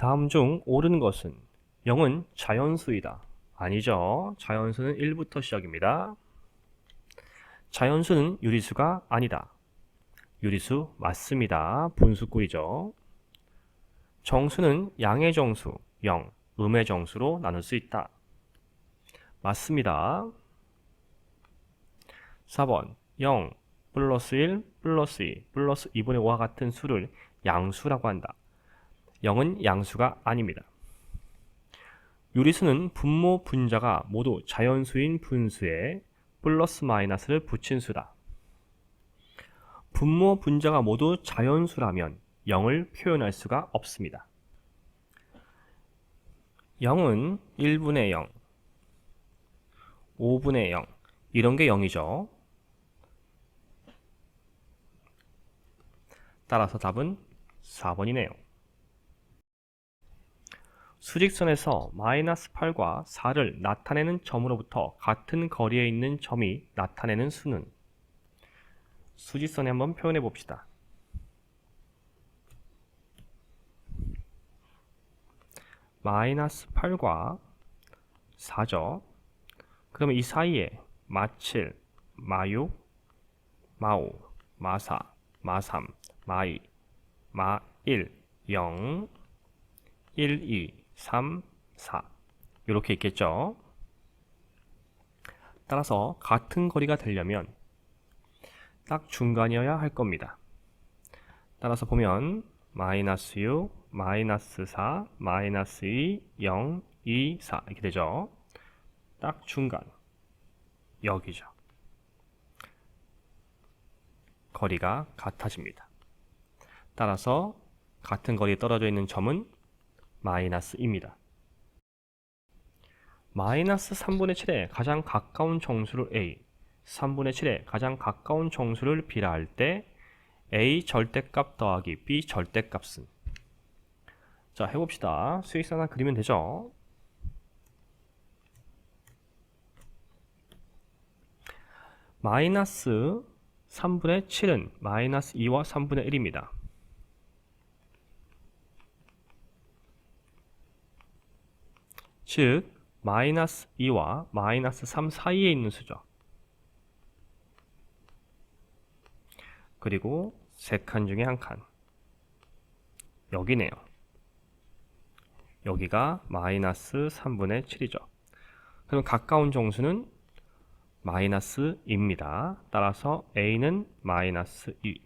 다음 중 옳은 것은 0은 자연수이다. 아니죠. 자연수는 1부터 시작입니다. 자연수는 유리수가 아니다. 유리수 맞습니다. 분수꼴이죠. 정수는 양의 정수 0, 음의 정수로 나눌 수 있다. 맞습니다. 4번 0, 플러스 1, 플러스 2, 플러스 2분의 5와 같은 수를 양수라고 한다. 0은 양수가 아닙니다. 유리수는 분모, 분자가 모두 자연수인 분수에 플러스 마이너스를 붙인 수다. 분모, 분자가 모두 자연수라면 0을 표현할 수가 없습니다. 0은 1분의 0, 5분의 0 이런 게 0이죠. 따라서 답은 4번이네요. 수직선에서 마이너스 8과 4를 나타내는 점으로부터 같은 거리에 있는 점이 나타내는 수는? 수직선에 한번 표현해 봅시다. 마이너스 8과 4죠. 그러면 이 사이에 마7, 마6, 마5, 마4, 마3, 마2, 마1, 0, 1, 2, 3, 4 이렇게 있겠죠. 따라서 같은 거리가 되려면 딱 중간이어야 할 겁니다. 따라서 보면 마이너스 6, 마이너스 4, 마이너스 2, 0, 2, 4 이렇게 되죠. 딱 중간 여기죠. 거리가 같아집니다. 따라서 같은 거리에 떨어져 있는 점은 마이너스입니다. 마이너스 3분의 7에 가장 가까운 정수를 A, 3분의 7에 가장 가까운 정수를 B라 할 때 A 절대값 더하기 B 절대값은? 자, 해봅시다. 수익선 하나 그리면 되죠. 마이너스 3분의 7은 마이너스 2와 3분의 1입니다. 즉 마이너스 2와 마이너스 3 사이에 있는 수죠. 그리고 세 칸 중에 한 칸 여기네요. 여기가 마이너스 3분의 7이죠. 그럼 가까운 정수는 마이너스입니다. 따라서 A는 마이너스 2.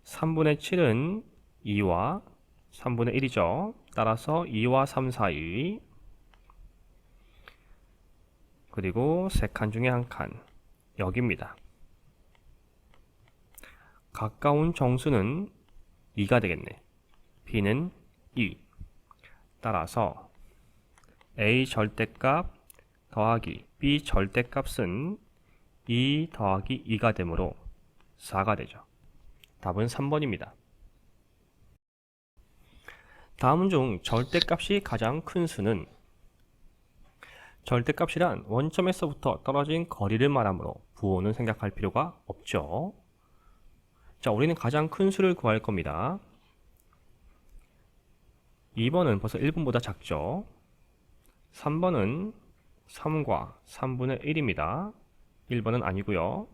3분의 7은 2와 3분의 1이죠. 따라서 2와 3 사이, 그리고 세 칸 중에 한 칸 여기입니다. 가까운 정수는 2가 되겠네. B는 2. 따라서 A 절대값 더하기 B 절대값은 2 더하기 2가 되므로 4가 되죠. 답은 3번입니다. 다음 중 절대값이 가장 큰 수는? 절대값이란 원점에서부터 떨어진 거리를 말하므로 부호는 생각할 필요가 없죠. 자, 우리는 가장 큰 수를 구할 겁니다. 2번은 벌써 1번보다 작죠. 3번은 3과 3분의 1입니다. 1번은 아니고요.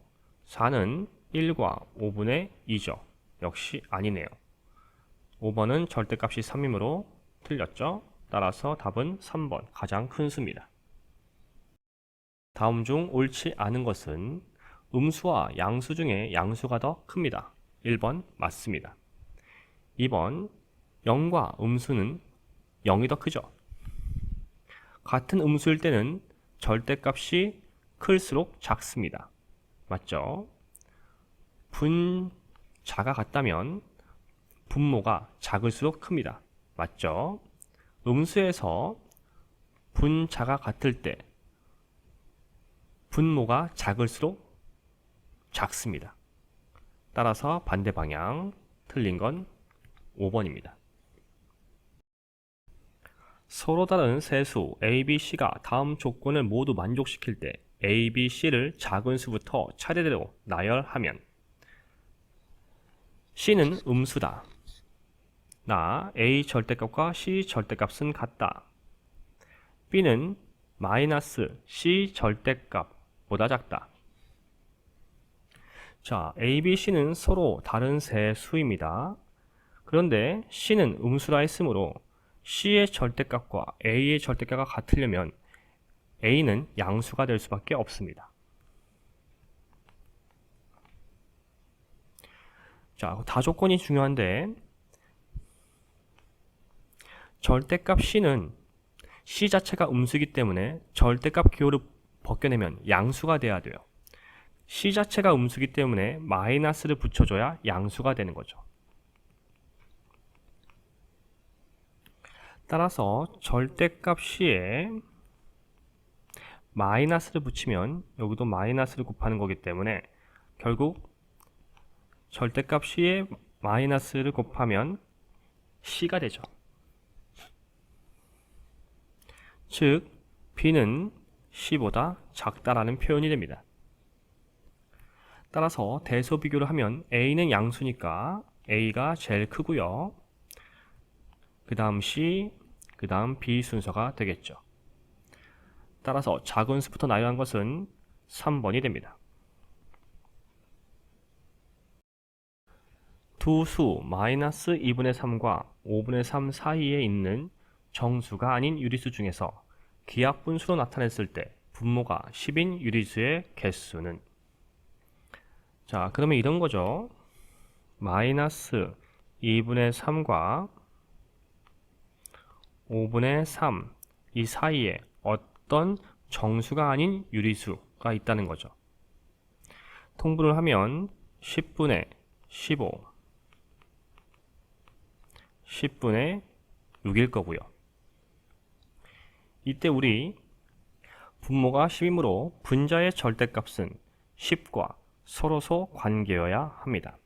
4는 1과 5분의 2죠. 역시 아니네요. 5번은 절대값이 3이므로 틀렸죠. 따라서 답은 3번 가장 큰 수입니다. 다음 중 옳지 않은 것은? 음수와 양수 중에 양수가 더 큽니다. 1번 맞습니다. 2번 0과 음수는 0이 더 크죠. 같은 음수일 때는 절대값이 클수록 작습니다. 맞죠? 분자가 같다면 분모가 작을수록 큽니다. 맞죠? 음수에서 분자가 같을 때 분모가 작을수록 작습니다. 따라서 반대 방향, 틀린 건 5번입니다. 서로 다른 세수 A, B, C가 다음 조건을 모두 만족시킬 때 A, B, C를 작은 수부터 차례대로 나열하면 C는 음수다. 나 A 절대값과 C 절대값은 같다. B는 마이너스 C 절대값보다 작다. 자, A, B, C는 서로 다른 세 수입니다. 그런데 C는 음수라 했으므로 C의 절대값과 A의 절대값과 같으려면 A는 양수가 될 수밖에 없습니다. 자, 다조건이 중요한데 절대값 C는 C 자체가 음수이기 때문에 절대값 기호를 벗겨내면 양수가 돼야 돼요. C 자체가 음수이기 때문에 마이너스를 붙여줘야 양수가 되는 거죠. 따라서 절대값 C에 마이너스를 붙이면 여기도 마이너스를 곱하는 거기 때문에 결국 절대값 C에 마이너스를 곱하면 C가 되죠. 즉 B는 C보다 작다라는 표현이 됩니다. 따라서 대소 비교를 하면 A는 양수니까 A가 제일 크고요. 그 다음 C, 그 다음 B 순서가 되겠죠. 따라서 작은 수부터 나열한 것은 3번이 됩니다. 두 수 마이너스 2분의 3과 5분의 3 사이에 있는 정수가 아닌 유리수 중에서 기하분수로 나타냈을 때 분모가 10인 유리수의 개수는, 자, 그러면 이런 거죠. 마이너스 2분의 3과 5분의 3 이 사이에 어떤 정수가 아닌 유리수가 있다는 거죠. 통분을 하면 10분의 15, 10분의 6일 거고요. 이때 우리 분모가 10이므로 분자의 절대값은 10과 서로소 관계여야 합니다.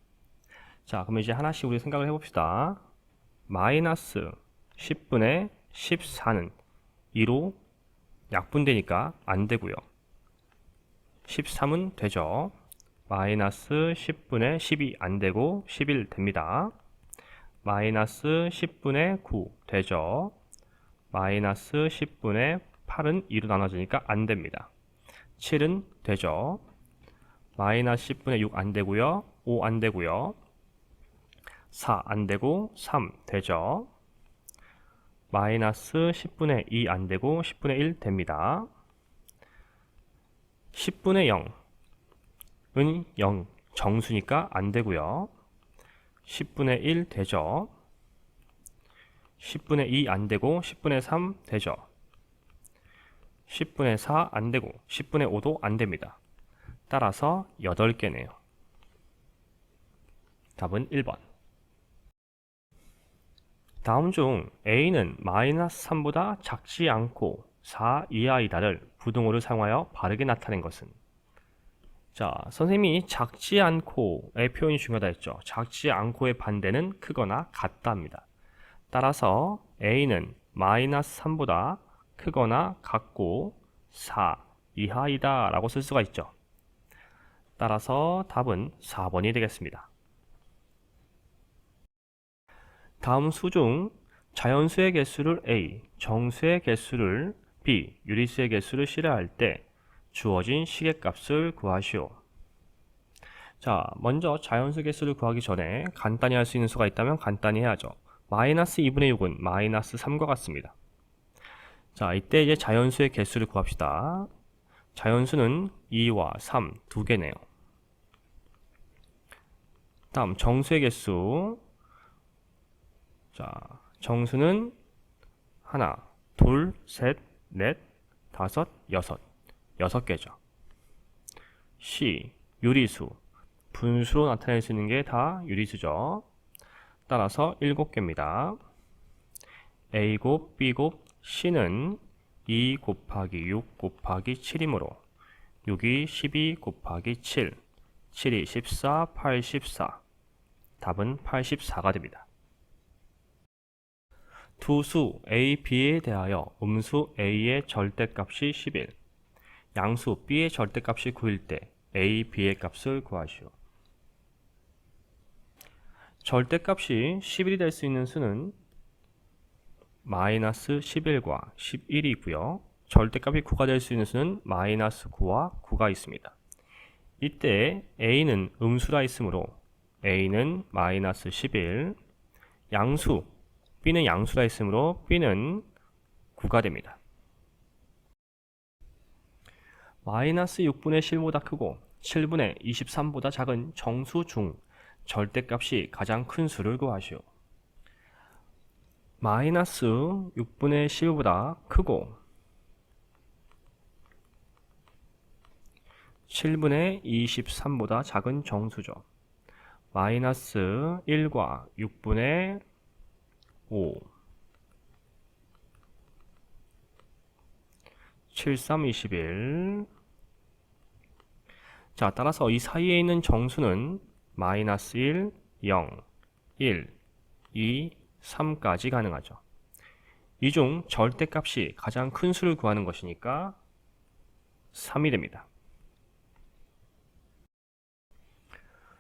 자, 그럼 이제 하나씩 우리 생각을 해봅시다. 마이너스 10분의 14는 2로 약분되니까 안 되고요. 13은 되죠. 마이너스 10분의 10이 안 되고 11 됩니다. 마이너스 10분의 9 되죠. 마이너스 10분의 8은 2로 나눠지니까 안 됩니다. 7은 되죠. 마이너스 10분의 6 안 되고요. 5 안 되고요. 4 안 되고 3 되죠. 마이너스 10분의 2 안 되고 10분의 1 됩니다. 10분의 0은 0 정수니까 안 되고요. 10분의 1 되죠. 10분의 2 안 되고 10분의 3 되죠. 10분의 4 안 되고 10분의 5도 안 됩니다. 따라서 8개네요. 답은 1번. 다음 중 A는 마이너스 3보다 작지 않고 4 이하이다를 부등호를 사용하여 바르게 나타낸 것은, 자, 선생님이 작지 않고의 표현이 중요하다 했죠. 작지 않고의 반대는 크거나 같다입니다. 따라서 A는 마이너스 3보다 크거나 같고 4 이하이다 라고 쓸 수가 있죠. 따라서 답은 4번이 되겠습니다. 다음 수 중 자연수의 개수를 A, 정수의 개수를 B, 유리수의 개수를 C라 할 때 주어진 시계값을 구하시오. 자, 먼저 자연수 개수를 구하기 전에 간단히 할 수 있는 수가 있다면 간단히 해야죠. 마이너스 2분의 6은 마이너스 3과 같습니다. 자, 이때 이제 자연수의 개수를 구합시다. 자연수는 2와 3 두 개네요. 다음 정수의 개수. 자, 정수는 하나, 둘, 셋, 넷, 다섯, 여섯 개죠. C, 유리수. 분수로 나타낼 수 있는 게 다 유리수죠. 따라서 7개입니다. A곱, B곱, C는 2 곱하기 6 곱하기 7이므로 6이 12 곱하기 7, 7이 14, 84. 답은 84가 됩니다. 두 수 A, B에 대하여 음수 A의 절대값이 11, 양수 B의 절대값이 9일 때 A, B의 값을 구하시오. 절대값이 11이 될 수 있는 수는 마이너스 11과 11이고요. 절대값이 9가 될 수 있는 수는 마이너스 9와 9가 있습니다. 이때 a는 음수라 있으므로 a는 마이너스 11, 양수 b는 양수라 있으므로 b는 9가 됩니다. 마이너스 6분의 7보다 크고 7분의 23보다 작은 정수 중 절대값이 가장 큰 수를 구하시오. 마이너스 6분의 11보다 크고 7분의 23보다 작은 정수죠. 마이너스 1과 6분의 5 7, 3, 21. 자, 따라서 이 사이에 있는 정수는 마이너스 1, 0, 1, 2, 3까지 가능하죠. 이 중 절대값이 가장 큰 수를 구하는 것이니까 3이 됩니다.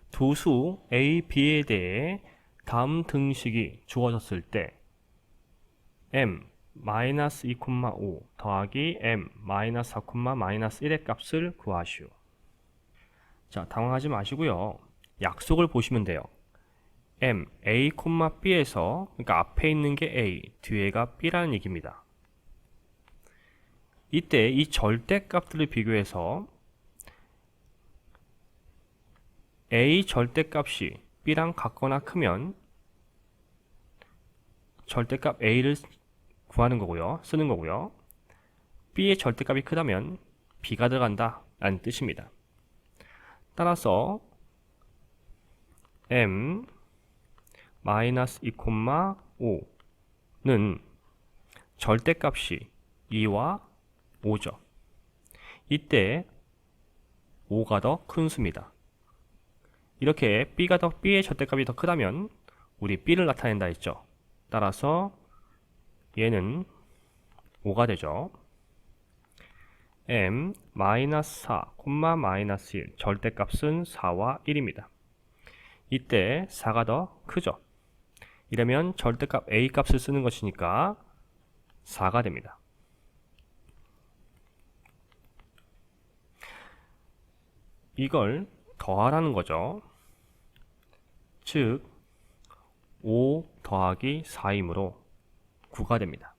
두 수 A, B에 대해 다음 등식이 주어졌을 때 m 마이너스 2,5 더하기 m 마이너스 4, 마이너스 1의 값을 구하시오. 자, 당황하지 마시고요. 약속을 보시면 돼요. m, a, b에서 그러니까 앞에 있는 게 a, 뒤에가 b라는 얘기입니다. 이때 이 절대값들을 비교해서 a 절대값이 b랑 같거나 크면 절대값 a를 구하는 거고요. 쓰는 거고요. b의 절대값이 크다면 b가 들어간다 라는 뜻입니다. 따라서 m 마이너스 2,5는 절대값이 2와 5죠. 이때 5가 더 큰 수입니다. 이렇게 b의 절대값이 더 크다면 우리 b를 나타낸다 했죠. 따라서 얘는 5가 되죠. m 마이너스 4, 마이너스 1 절대값은 4와 1입니다. 이때 4가 더 크죠. 이러면 절대값 a 값을 쓰는 것이니까 4가 됩니다. 이걸 더하라는 거죠. 즉 5 더하기 4이므로 9가 됩니다.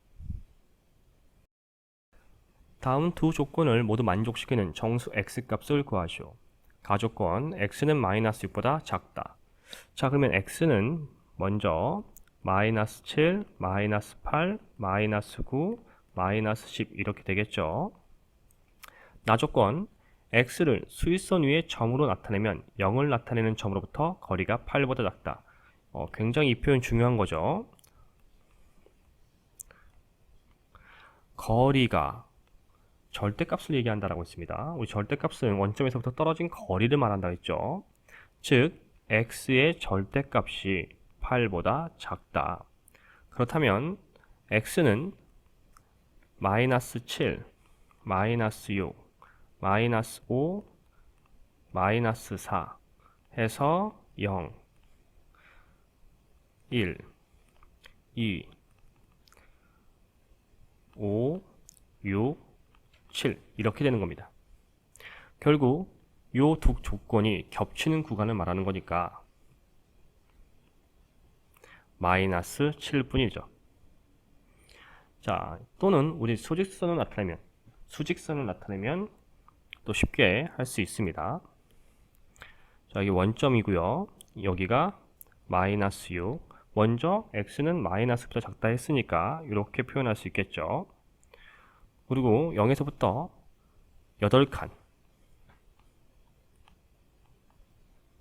다음 두 조건을 모두 만족시키는 정수 x값을 구하시오. 가조건 x는 마이너스 6보다 작다. 자, 그러면 x는 먼저 마이너스 7, 마이너스 8, 마이너스 9, 마이너스 10 이렇게 되겠죠. 나조건 x를 수위선 위에 점으로 나타내면 0을 나타내는 점으로부터 거리가 8보다 작다. 굉장히 이 표현 중요한 거죠. 거리가 절대값을 얘기한다라고 했습니다. 우리 절대값은 원점에서부터 떨어진 거리를 말한다고 했죠. 즉 x의 절대값이 8보다 작다. 그렇다면 x는 마이너스 7, 마이너스 6, 마이너스 5, 마이너스 4 해서 0, 1, 2, 5, 6, 7 이렇게 되는 겁니다. 결국 이 두 조건이 겹치는 구간을 말하는 거니까 마이너스 7분이죠. 자, 또는 우리 수직선을 나타내면 또 쉽게 할 수 있습니다. 자, 여기 원점이고요. 여기가 마이너스 6. 먼저 x는 마이너스보다 작다 했으니까 이렇게 표현할 수 있겠죠. 그리고 0에서부터 8칸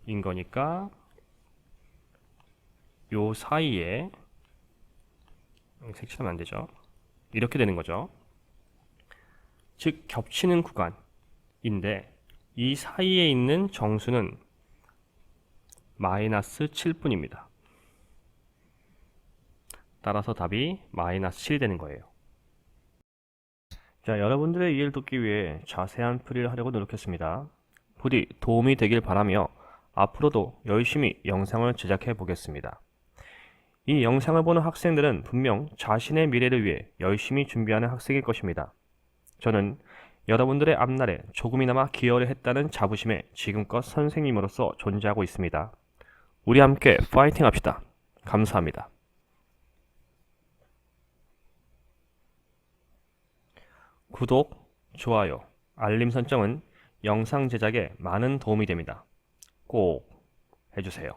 인 거니까 요 사이에 색칠하면 안 되죠. 이렇게 되는 거죠. 즉 겹치는 구간인데 이 사이에 있는 정수는 마이너스 7분입니다. 따라서 답이 마이너스 7이 되는 거예요. 자, 여러분들의 이해를 돕기 위해 자세한 풀이를 하려고 노력했습니다. 부디 도움이 되길 바라며 앞으로도 열심히 영상을 제작해 보겠습니다. 이 영상을 보는 학생들은 분명 자신의 미래를 위해 열심히 준비하는 학생일 것입니다. 저는 여러분들의 앞날에 조금이나마 기여를 했다는 자부심에 지금껏 선생님으로서 존재하고 있습니다. 우리 함께 파이팅 합시다. 감사합니다. 구독, 좋아요, 알림 설정은 영상 제작에 많은 도움이 됩니다. 꼭 해주세요.